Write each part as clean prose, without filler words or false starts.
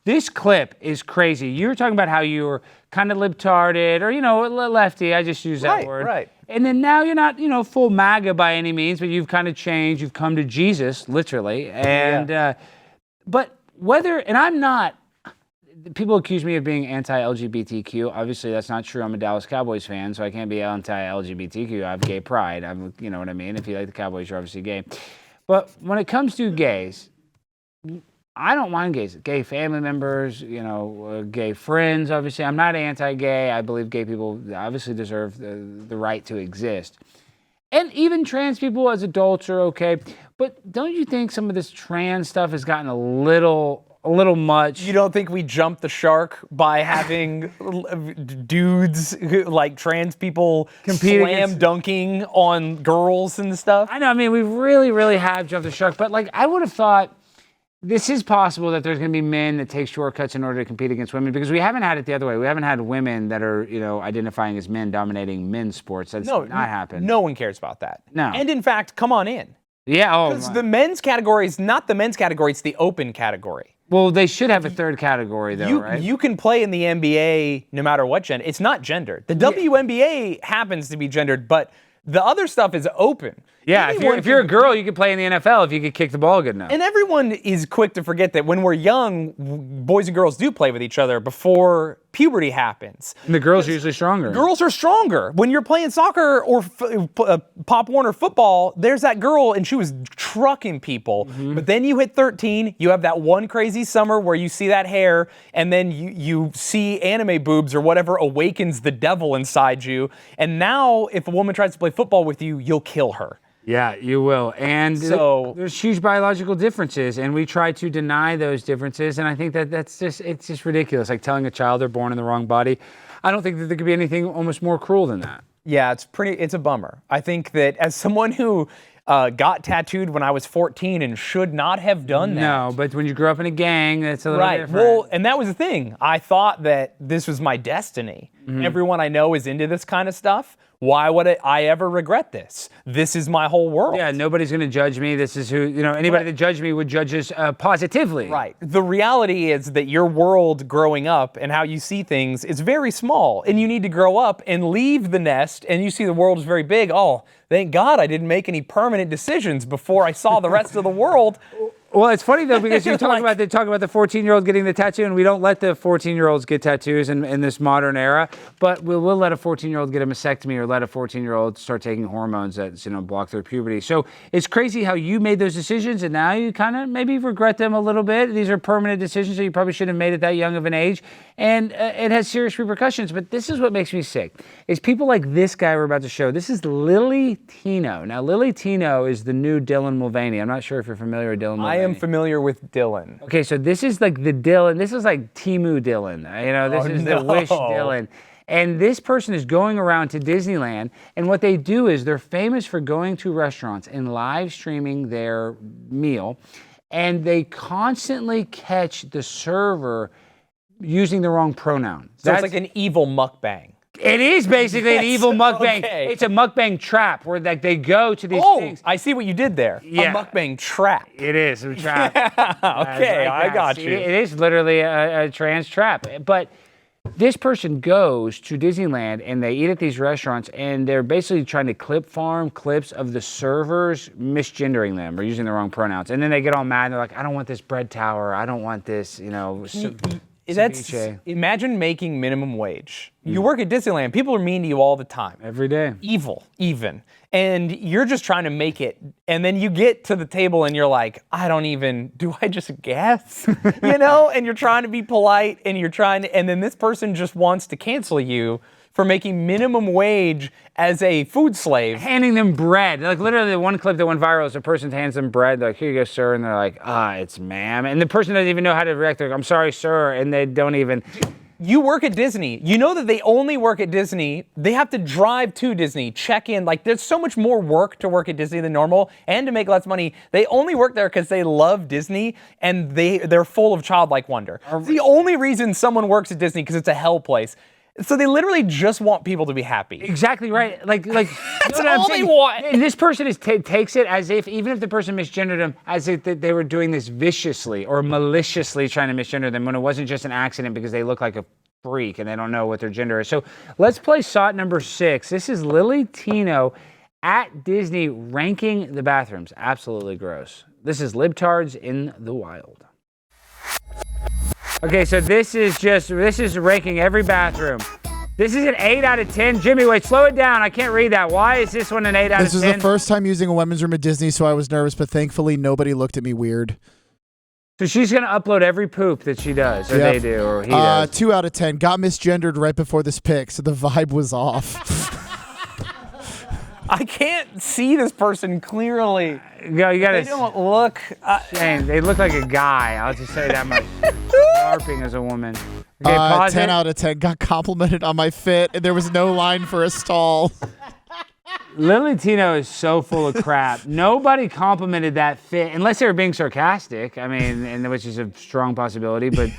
This clip is crazy. You were talking about how you were kind of libtarded or, lefty. I just use that word. Right. And then now you're not, full MAGA by any means, but you've kind of changed. You've come to Jesus, literally. And, but whether, and I'm not, people accuse me of being anti-LGBTQ. Obviously, that's not true. I'm a Dallas Cowboys fan, so I can't be anti-LGBTQ. I have gay pride. You know what I mean? If you like the Cowboys, you're obviously gay. But when it comes to gays, I don't mind gays. Gay family members, gay friends, obviously. I'm not anti-gay. I believe gay people obviously deserve the right to exist. And even trans people as adults are okay. But don't you think some of this trans stuff has gotten a little much? You don't think we jumped the shark by having dudes like trans people slam dunking on girls and stuff? I know. I mean, we really, really have jumped the shark. But I would have thought this is possible that there's going to be men that take shortcuts in order to compete against women, because we haven't had it the other way. We haven't had women that are, identifying as men dominating men's sports. That's not happened. No one cares about that. No. And in fact, come on in. Yeah. Because the men's category is not the men's category, it's the open category. Well, they should have a third category, though, right? You can play in the NBA no matter what gender. It's not gendered. The WNBA happens to be gendered, but the other stuff is open. Yeah, if you're a girl, you can play in the NFL if you can kick the ball good enough. And everyone is quick to forget that when we're young, boys and girls do play with each other before puberty happens. And the girls are usually stronger. Girls are stronger. When you're playing soccer or Pop Warner football, there's that girl and she was trucking people. Mm-hmm. But then you hit 13, you have that one crazy summer where you see that hair, and then you see anime boobs or whatever awakens the devil inside you. And now if a woman tries to play football with you, you'll kill her. Yeah, you will. And so there's huge biological differences, and we try to deny those differences. And I think it's just ridiculous. Like telling a child they're born in the wrong body. I don't think that there could be anything almost more cruel than that. Yeah, it's a bummer. I think that as someone who got tattooed when I was 14 and should not have done that. No, but when you grew up in a gang, that's a little different. Well, and that was the thing. I thought that this was my destiny. Mm-hmm. Everyone I know is into this kind of stuff. Why would I ever regret this? This is my whole world. Yeah, nobody's going to judge me. This is who, anybody that judged me would judge us positively. Right. The reality is that your world growing up and how you see things is very small, and you need to grow up and leave the nest, and you see the world is very big. Oh, thank God I didn't make any permanent decisions before I saw the rest of the world. Well, it's funny, though, because you talk about the 14-year-old getting the tattoo, and we don't let the 14-year-olds get tattoos in this modern era, but we'll let a 14-year-old get a mastectomy or let a 14-year-old start taking hormones that, block their puberty. So it's crazy how you made those decisions, and now you kind of maybe regret them a little bit. These are permanent decisions, so you probably shouldn't have made it that young of an age, and it has serious repercussions. But this is what makes me sick, is people like this guy we're about to show. This is Lily Tino. Now, Lily Tino is the new Dylan Mulvaney. I'm not sure if you're familiar with Dylan Mulvaney. I am familiar with Dylan. Okay, so this is like the Dylan. This is like Temu Dylan. This is the Wish Dylan. And this person is going around to Disneyland, and what they do is they're famous for going to restaurants and live streaming their meal, and they constantly catch the server using the wrong pronoun. So it's like an evil mukbang. It is basically an evil mukbang. Okay. It's a mukbang trap where they go to these things. I see what you did there. Yeah. A mukbang trap. It is a trap. Okay, I got you. It is literally a trans trap. But this person goes to Disneyland and they eat at these restaurants, and they're basically trying to farm clips of the servers misgendering them or using the wrong pronouns. And then they get all mad and they're like, I don't want this bread tower. I don't want this, Imagine making minimum wage. You work at Disneyland. People are mean to you all the time. Every day. Evil, even. And you're just trying to make it. And then you get to the table and you're like, do I just guess? And you're trying to be polite and and then this person just wants to cancel you for making minimum wage as a food slave. Handing them bread. Like literally the one clip that went viral is a person hands them bread. They're like, here you go, sir. And they're like, it's ma'am. And the person doesn't even know how to react. They're like, I'm sorry, sir. And they don't even. You work at Disney. You know that they only work at Disney. They have to drive to Disney, check in. Like, there's so much more work to work at Disney than normal and to make less money. They only work there because they love Disney and they're full of childlike wonder. It's the only reason someone works at Disney, because it's a hell place. So they literally just want people to be happy. Exactly right. Like That's all they want. And this person takes it as if, even if the person misgendered them, as if they were doing this viciously or maliciously trying to misgender them when it wasn't just an accident because they look like a freak and they don't know what their gender is. So let's play SOT number 6. This is Lily Tino at Disney ranking the bathrooms. Absolutely gross. This is libtards in the wild. Okay, so this is ranking every bathroom. This is an 8 out of 10. Jimmy, wait, slow it down. I can't read that. Why is this one an 8 out of 10? This was the first time using a women's room at Disney, so I was nervous, but thankfully nobody looked at me weird. So she's going to upload every poop that she does, or they do, or he does. 2 out of 10. Got misgendered right before this pick, so the vibe was off. I can't see this person clearly. You gotta. They don't look. Shayne, they look like a guy. I'll just say that much. LARPing as a woman. Okay, pause 10 it. out of 10. Got complimented on my fit, and there was no line for a stall. Lily Tino is so full of crap. Nobody complimented that fit, unless they were being sarcastic. I mean, and which is a strong possibility, but.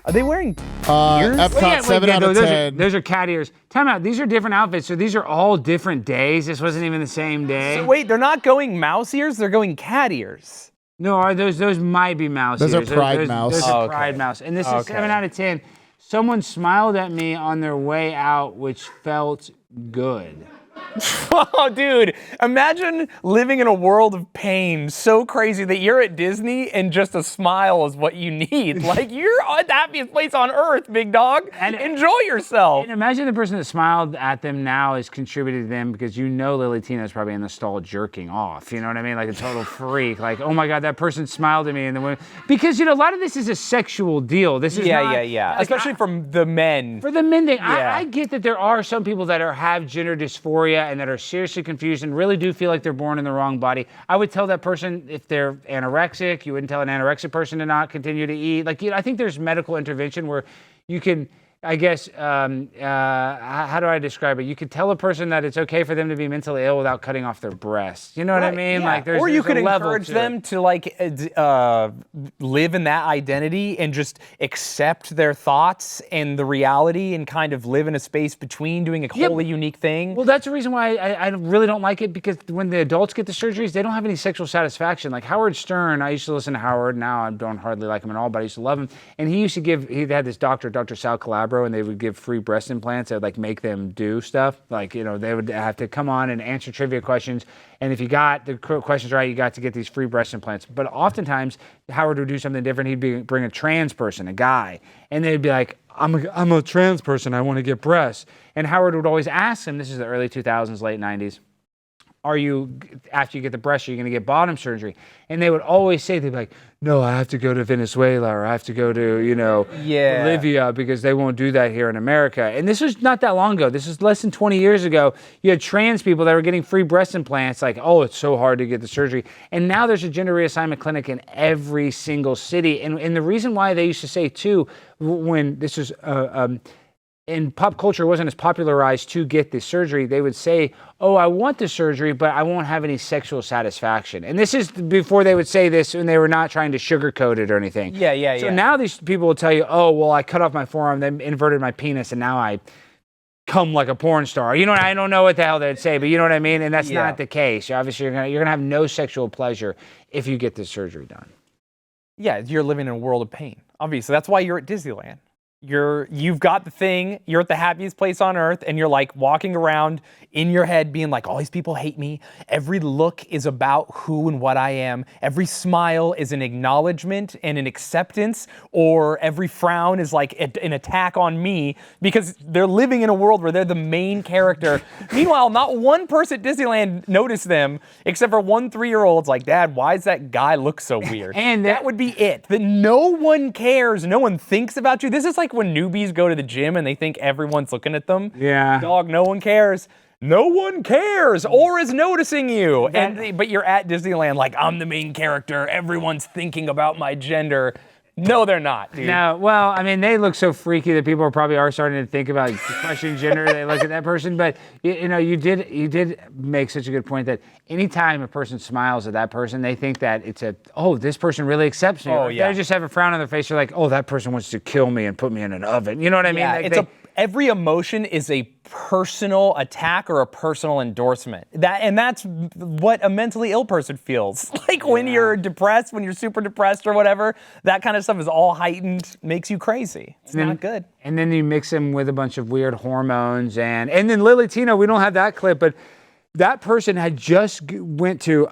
Are they wearing ears? Epcot, 7 out of 10. Those are cat ears. Time out. These are different outfits, so these are all different days. This wasn't even the same day. So wait, they're not going mouse ears, they're going cat ears. No, those might be mouse Those ears. are Pride Mouse. Those are Okay. Pride Mouse. And this is 7 out of 10. Someone smiled at me on their way out, which felt good. Oh, dude, imagine living in a world of pain so crazy that you're at Disney and just a smile is what you need. Like, you're at the happiest place on earth, big dog. And enjoy yourself. And imagine the person that smiled at them now is contributed to them because you know Lily Tino's probably in the stall jerking off. You know what I mean? Like a total freak. Like, oh my God, that person smiled at me. And then because, a lot of this is a sexual deal. This is not, like, especially from the men. For the men thing, Yeah. I get that there are some people that have gender dysphoria and that are seriously confused and really do feel like they're born in the wrong body. I would tell that person if they're anorexic, you wouldn't tell an anorexic person to not continue to eat. Like, I think there's medical intervention where you can, I guess, how do I describe it? You could tell a person that it's okay for them to be mentally ill without cutting off their breasts. You know what I mean? Yeah. Like, or you could a level encourage to them it. to live in that identity and just accept their thoughts and the reality and kind of live in a space between doing a wholly unique thing. Well, that's the reason why I really don't like it, because when the adults get the surgeries, they don't have any sexual satisfaction. Like Howard Stern, I used to listen to Howard. Now I don't hardly like him at all, but I used to love him. And he had this doctor, Dr. Sal Calabro, and they would give free breast implants. They would like make them do stuff. Like, they would have to come on and answer trivia questions. And if you got the questions right, you got to get these free breast implants. But oftentimes, Howard would do something different. He'd bring a trans person, a guy, and they'd be like, I'm a trans person, I want to get breasts. And Howard would always ask him, this is the early 2000s, late 90s, after you get the breast, are you going to get bottom surgery? And they would always say, they'd be like, no, I have to go to Venezuela, or I have to go to, Bolivia, because they won't do that here in America. And this was not that long ago. This is less than 20 years ago. You had trans people that were getting free breast implants, like, oh, it's so hard to get the surgery. And now there's a gender reassignment clinic in every single city. And the reason why they used to say, too, when this was in pop culture, it wasn't as popularized to get the surgery, they would say, oh, I want the surgery, but I won't have any sexual satisfaction. And this is before they would say this, and they were not trying to sugarcoat it or anything. So now these people will tell you, oh, well, I cut off my forearm, then inverted my penis, and now I come like a porn star. I don't know what the hell they'd say, but you know what I mean? And that's not the case. Obviously, you're gonna have no sexual pleasure if you get this surgery done. Yeah, you're living in a world of pain. Obviously, that's why you're at Disneyland. You've got the thing, you're at the happiest place on earth, and you're like walking around in your head being like, all these people hate me. Every look is about who and what I am. Every smile is an acknowledgement and an acceptance, or every frown is like an attack on me, because they're living in a world where they're the main character. Meanwhile, not one person at Disneyland noticed them, except for one 3-year-old's like, Dad, why does that guy look so weird? And that would be it. That no one cares, no one thinks about you. This is like when newbies go to the gym and they think everyone's looking at them. Yeah. Dog, no one cares. No one cares or is noticing you. But you're at Disneyland like, I'm the main character. Everyone's thinking about my gender. No, they're not, dude. No, well, I mean, they look so freaky that people probably are starting to think about questioning gender. They look at that person, but you did make such a good point that anytime a person smiles at that person, they think that it's this person really accepts me. Oh, Or yeah. They just have a frown on their face. They're like, oh, that person wants to kill me and put me in an oven. You know what I mean? Yeah, Like, every emotion is a personal attack or a personal endorsement. That's what a mentally ill person feels. Like when you're depressed, when you're super depressed or whatever, that kind of stuff is all heightened, makes you crazy. It's not good. And then you mix them with a bunch of weird hormones, and then Lily Tino, we don't have that clip, but that person had just went to,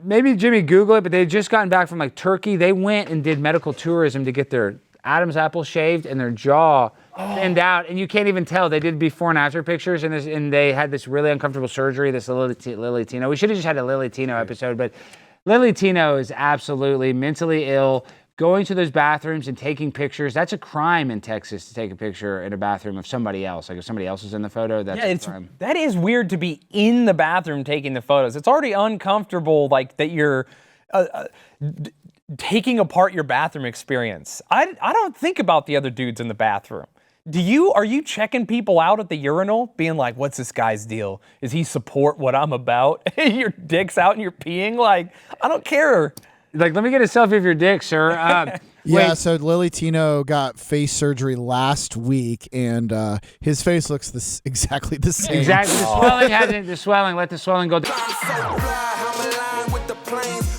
maybe Jimmy Google it, but they had just gotten back from like Turkey. They went and did medical tourism to get their Adam's apple shaved and their jaw thinned out, and you can't even tell. They did before and after pictures, and they had this really uncomfortable surgery, this Lily Tino. We should have just had a Lily Tino episode, but Lily Tino is absolutely mentally ill. Going to those bathrooms and taking pictures, that's a crime in Texas to take a picture in a bathroom of somebody else. Like if somebody else is in the photo, that's a crime. That is weird to be in the bathroom taking the photos. It's already uncomfortable, like that you're taking apart your bathroom experience. I don't think about the other dudes in the bathroom. Are you checking people out at the urinal, being like, what's this guy's deal? Does he support what I'm about? Your dick's out and you're peeing? Like, I don't care. Like, let me get a selfie of your dick, sir. Yeah, so Lily Tino got face surgery last week, and his face looks exactly the same. Exactly. The swelling, let the swelling go down.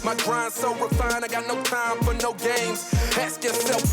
My grind so refined, I got no time for no games. Ask yourself